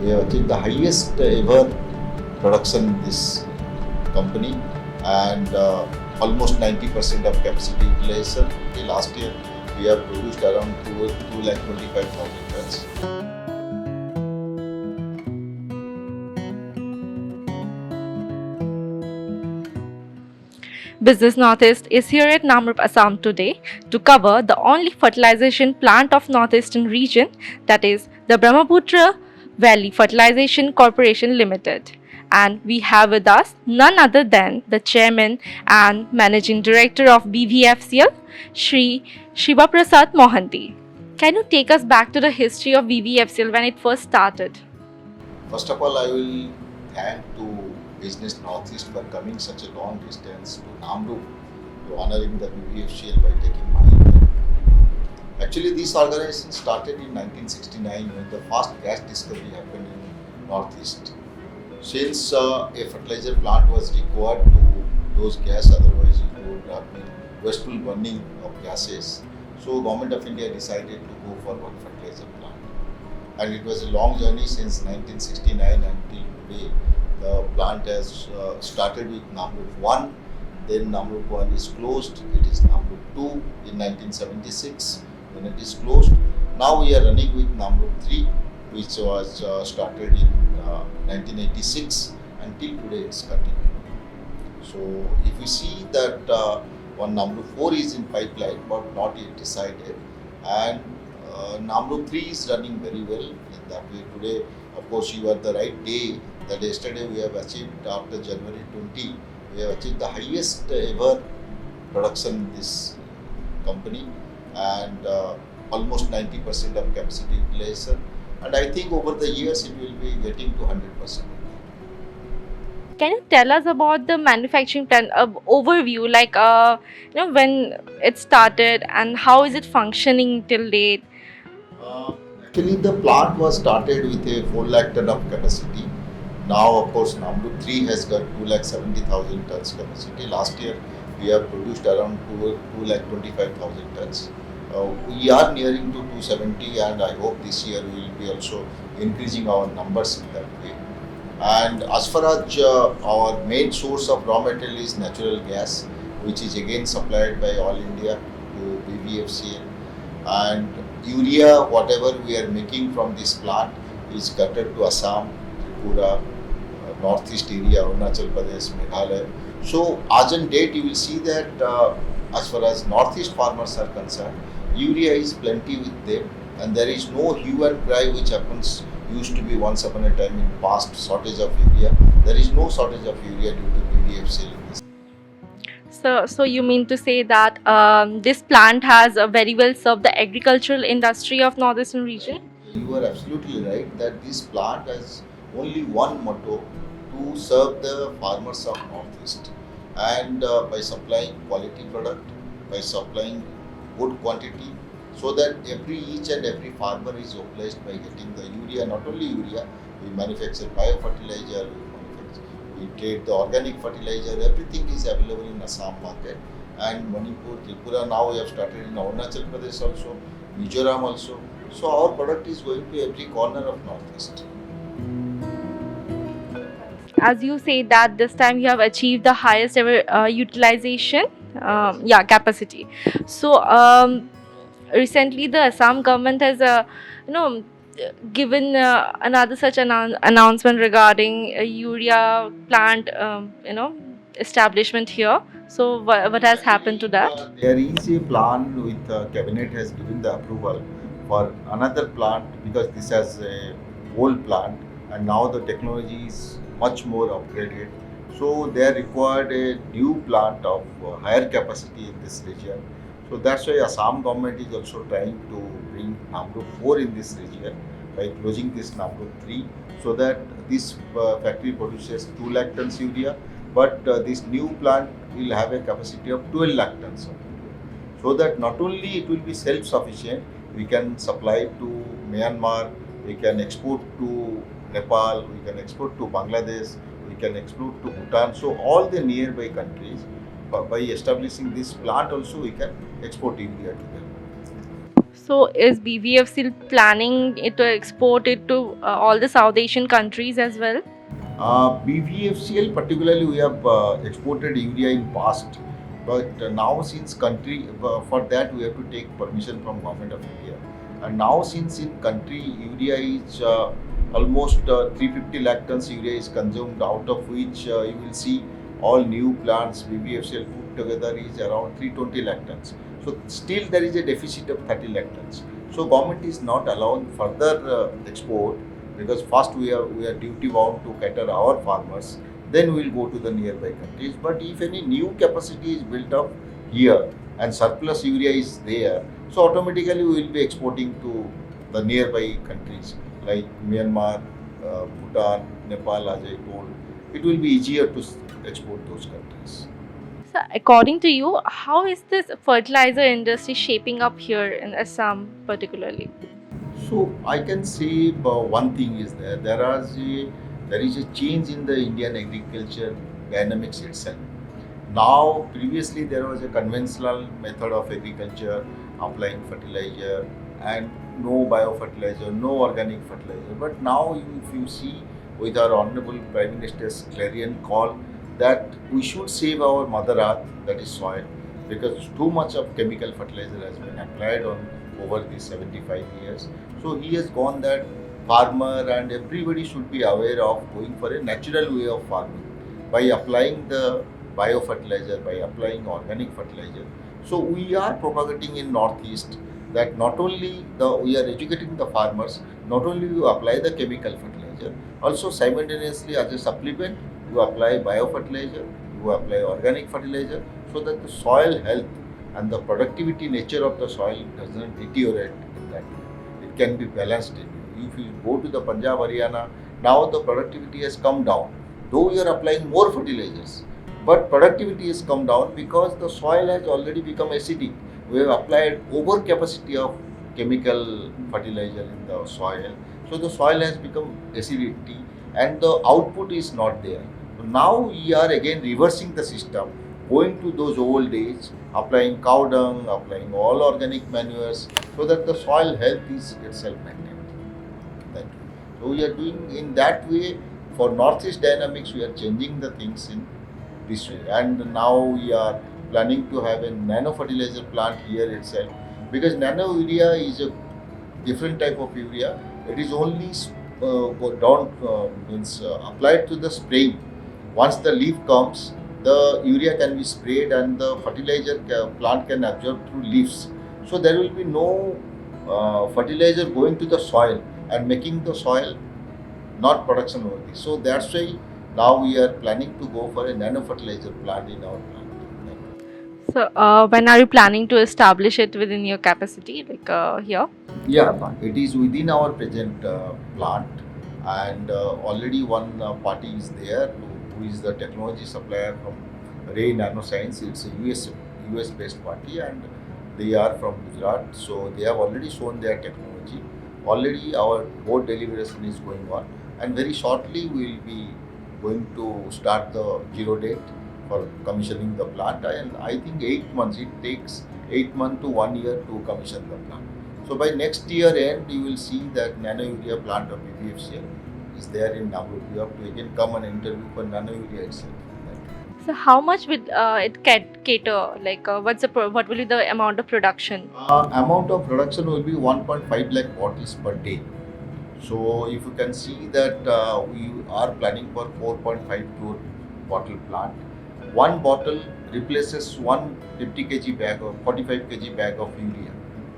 We have achieved the highest ever production in this company, and almost 90% of capacity utilization. Last year we have produced around 2,25,000 tons. Business Northeast is here at Namrup, Assam today to cover the only fertilization plant of Northeastern region, that is the Brahmaputra Valley Fertilization Corporation Limited. And we have with us none other than the chairman and managing director of BVFCL, Shri Siv Prasad Mohanty. Can you take us back to the history of BVFCL when it first started? First of all, I will thank to Business Northeast for coming such a long distance to Namrup to honoring the BVFCL by taking my interview. Actually, this organization started in 1969 when the first gas discovery happened in Northeast. Since a fertilizer plant was required to those gas, otherwise it would have been wasteful burning of gases. So Government of India decided to go for one fertilizer plant. And it was a long journey since 1969 until today. The plant has started with Namrup 1, then Namrup 1 is closed, it is Namrup 2 in 1976 when it is closed. Now we are running with Namrup 3, which was started in 1986 until today it's continuing. So if we see that one Namrup 4 is in pipeline but not yet decided, and Namrup 3 is running very well in that way. Today, of course, you are the right day that yesterday we have achieved after January 20, we have achieved the highest ever production in this company, and almost 90% of capacity utilization. And I think over the years it will be getting to 100%. Can you tell us about the manufacturing plant overview, like when it started and how is it functioning till date? Actually, the plant was started with a 4 lakh ton of capacity. Now, of course, Namrup 3 has got 2,70,000 tons capacity. Last year, we have produced around 2,25,000 tons. We are nearing to 270, and I hope this year we will be also increasing our numbers in that way. And as far as our main source of raw material is natural gas, which is again supplied by All India to BVFCL. And urea, whatever we are making from this plant, is gutted to Assam, Tripura, Northeast area, Arunachal Pradesh, Meghalaya. So, as on date, you will see that as far as Northeast farmers are concerned, urea is plenty with them, and there is no hue and cry which happens used to be once upon a time in past shortage of urea. There is no shortage of urea due to BVFCL in this. So you mean to say that this plant has very well served the agricultural industry of northeastern region? You are absolutely right that this plant has only one motto: to serve the farmers of Northeast, and by supplying quality product, by supplying good quantity, so that each and every farmer is obliged by getting the urea. Not only urea, we manufacture biofertilizer, we trade the organic fertilizer. Everything is available in Assam market, and Manipur, Tripura. Now we have started in Arunachal Pradesh also, Mizoram also. So our product is going to every corner of Northeast. As you say that this time you have achieved the highest ever utilization, capacity. So recently the Assam government has you know given another such announcement regarding a urea plant establishment here. So what has happened to that? There is a plan with cabinet has given the approval for another plant, because this has a old plant and now the technology is much more upgraded. So they are required a new plant of higher capacity in this region. So that's why Assam government is also trying to bring Namrup 4 in this region by closing this Namrup 3, so that this factory produces 2 lakh tons urea, but this new plant will have a capacity of 12 lakh tons of urea. So that not only it will be self-sufficient, we can supply to Myanmar, we can export to Nepal, we can export to Bangladesh, we can export to Bhutan. So all the nearby countries, by establishing this plant also we can export urea to them. So is BVFCL planning it to export it to all the South Asian countries as well? BVFCL particularly we have exported urea in past, but now since country for that we have to take permission from government of India, and now since in country urea is almost 350 lakh tons urea is consumed, out of which you will see all new plants BVFCL put together is around 320 lakh tons. So still there is a deficit of 30 lakh tons. So government is not allowing further export, because first we are duty bound to cater our farmers, then we will go to the nearby countries. But if any new capacity is built up here and surplus urea is there, so automatically we will be exporting to the nearby countries like Myanmar, Bhutan, Nepal, as I told. It will be easier to export those countries. So according to you, how is this fertilizer industry shaping up here in Assam particularly? So I can say one thing is there is a change in the Indian agriculture dynamics itself. Now previously there was a conventional method of agriculture, applying fertilizer and no biofertilizer, no organic fertilizer. But now if you see with our Honorable Prime Minister's clarion call that we should save our mother earth, that is soil, because too much of chemical fertilizer has been applied on over these 75 years. So he has gone that farmer and everybody should be aware of going for a natural way of farming by applying the biofertilizer, by applying organic fertilizer. So we are propagating in Northeast that not only we are educating the farmers, not only you apply the chemical fertilizer, also simultaneously as a supplement you apply biofertilizer, you apply organic fertilizer, so that the soil health and the productivity nature of the soil doesn't deteriorate in that way. It can be balanced. If you go to the Punjab, Haryana, now the productivity has come down. Though we are applying more fertilizers, but productivity has come down because the soil has already become acidic. We have applied over capacity of chemical fertilizer in the soil. So the soil has become acidity and the output is not there. So now we are again reversing the system, going to those old days, applying cow dung, applying all organic manures, so that the soil health is itself maintained. That way. So we are doing in that way. For Northeast dynamics, we are changing the things in this way, and now we are planning to have a nano fertilizer plant here itself, because nano urea is a different type of urea. It is only applied to the spraying. Once the leaf comes, the urea can be sprayed and the fertilizer plant can absorb through leaves. So there will be no fertilizer going to the soil and making the soil not production worthy. So that's why now we are planning to go for a nano fertilizer plant in our plant. So when are you planning to establish it within your capacity, like here? Yeah, it is within our present plant, and already one party is there who is the technology supplier from Ray Nanoscience. It's a US based party, and they are from Gujarat. So they have already shown their technology. Already our board deliberation is going on, and very shortly we will be going to start the zero date for commissioning the plant. And I think 8 months, it takes 8 months to 1 year to commission the plant. So by next year end, you will see that nano urea plant of BVFCL is there in Namru. You have to again come and interview for nano urea itself. So how much would it cater? Like what will be the amount of production? Amount of production will be 1.5 lakh bottles per day. So if you can see that we are planning for 4.5 crore bottle plant. One bottle replaces one 50 kg bag or 45 kg bag of urea.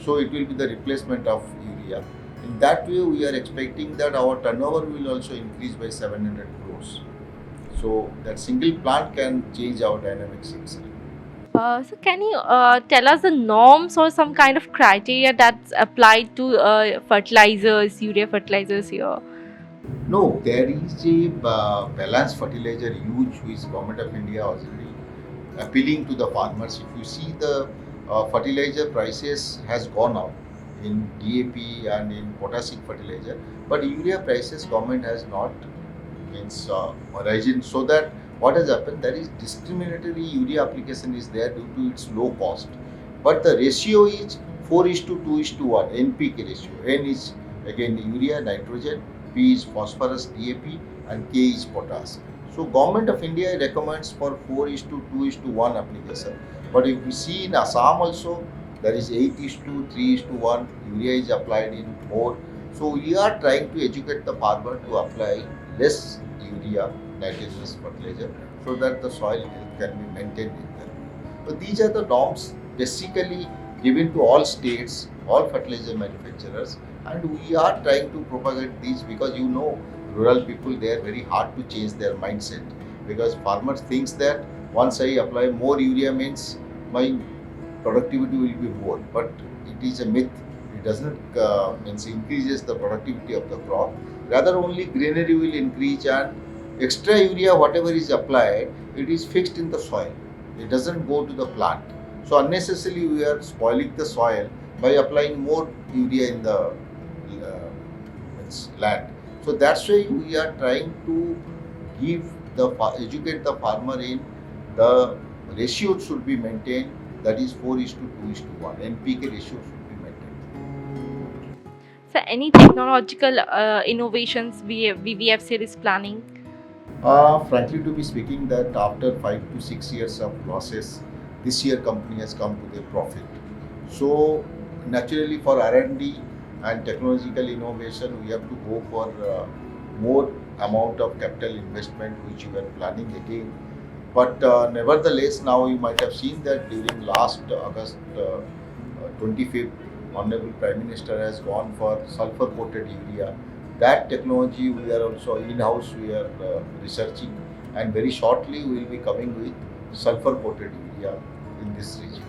So it will be the replacement of urea. In that way, we are expecting that our turnover will also increase by 700 crores. So that single plant can change our dynamics itself. So can you tell us the norms or some kind of criteria that's applied to fertilizers, urea fertilizers here? No, there is a balanced fertilizer use which Government of India already appealing to the farmers. If you see the fertilizer prices has gone up in DAP and in potassic fertilizer, but urea prices government has not risen. So that what has happened, there is discriminatory urea application is there due to its low cost, but the ratio is 4 is to 2 is to 1 NPK ratio. N is again urea, nitrogen, P is phosphorus, DAP, and K is potash. So government of India recommends for 4 is to 2 is to 1 application. But if we see in Assam also, there is 8 is to 3 is to 1, urea is applied in more. So we are trying to educate the farmer to apply less urea, nitrogenous fertilizer, so that the soil health can be maintained in them. So these are the norms basically given to all states, all fertilizer manufacturers, and we are trying to propagate these because rural people, they are very hard to change their mindset, because farmers thinks that once I apply more urea means my productivity will be more, but it is a myth. It does not means increases the productivity of the crop. Rather, only greenery will increase, and extra urea whatever is applied, it is fixed in the soil. It doesn't go to the plant. So unnecessarily we are spoiling the soil by applying more urea in the land. So that's why we are trying to educate the farmer in the ratio should be maintained, that is 4 is to 2 is to 1. NPK ratio should be maintained. So, any technological innovations BVFCL is planning? Frankly, to be speaking, that after 5 to 6 years of losses, this year company has come to the profit. So naturally, for R&D and technological innovation, we have to go for more amount of capital investment, which we are planning again. But nevertheless, now you might have seen that during last August 25th, Honorable Prime Minister has gone for sulfur coated urea. That technology we are also in-house, we are researching, and very shortly we will be coming with sulfur coated urea in this region.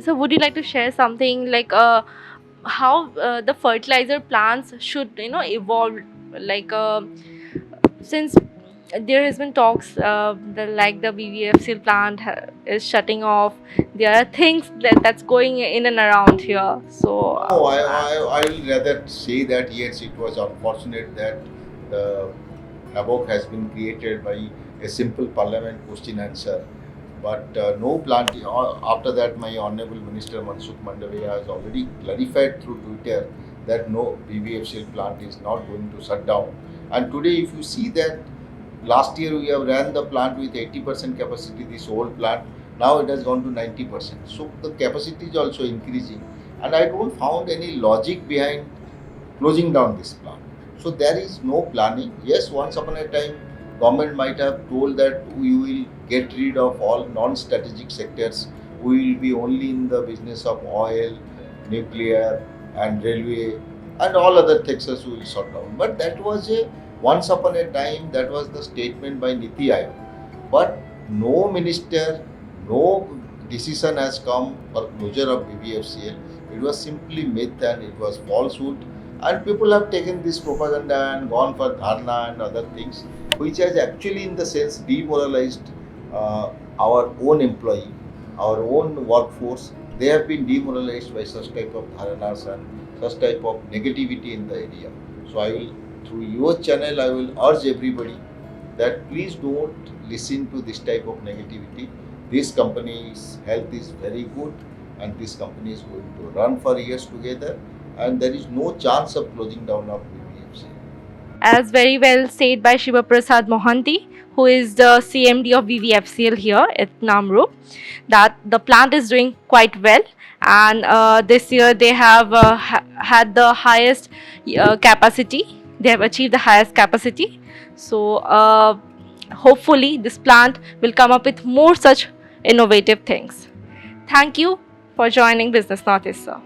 So, would you like to share something like how the fertilizer plants should evolve? Like since there has been talks the BVFCL plant is shutting off. There are things that's going in and around here. So No, I will rather say that yes, it was unfortunate that the havoc has been created by a simple parliament question answer. But no plant, after that my Honorable Minister Mansukh Mandavia has already clarified through Twitter that no BVFCL plant is not going to shut down. And today if you see that last year we have ran the plant with 80% capacity, this old plant, now it has gone to 90%. So the capacity is also increasing, and I don't found any logic behind closing down this plant. So there is no planning. Yes, once upon a time, government might have told that we will get rid of all non-strategic sectors. We will be only in the business of oil, nuclear, and railway, and all other sectors we will shut down. But that was a once upon a time. That was the statement by Niti Aayog. But no minister, no decision has come for closure of BVFCL. It was simply myth and it was falsehood, and people have taken this propaganda and gone for dharna and other things, which has actually in the sense demoralized our own employee, our own workforce. They have been demoralized by such type of dharanas and such type of negativity in the area. So I will, through your channel, I will urge everybody that please don't listen to this type of negativity. This company's health is very good, and this company is going to run for years together, and there is no chance of closing down of BVFCL. as very well said by Siv Prasad Mohanty, who is the CMD of BVFCL here at Namrup, that the plant is doing quite well, and this year they have had the highest capacity. They have achieved the highest capacity. So hopefully this plant will come up with more such innovative things. Thank you for joining Business Northeast, sir.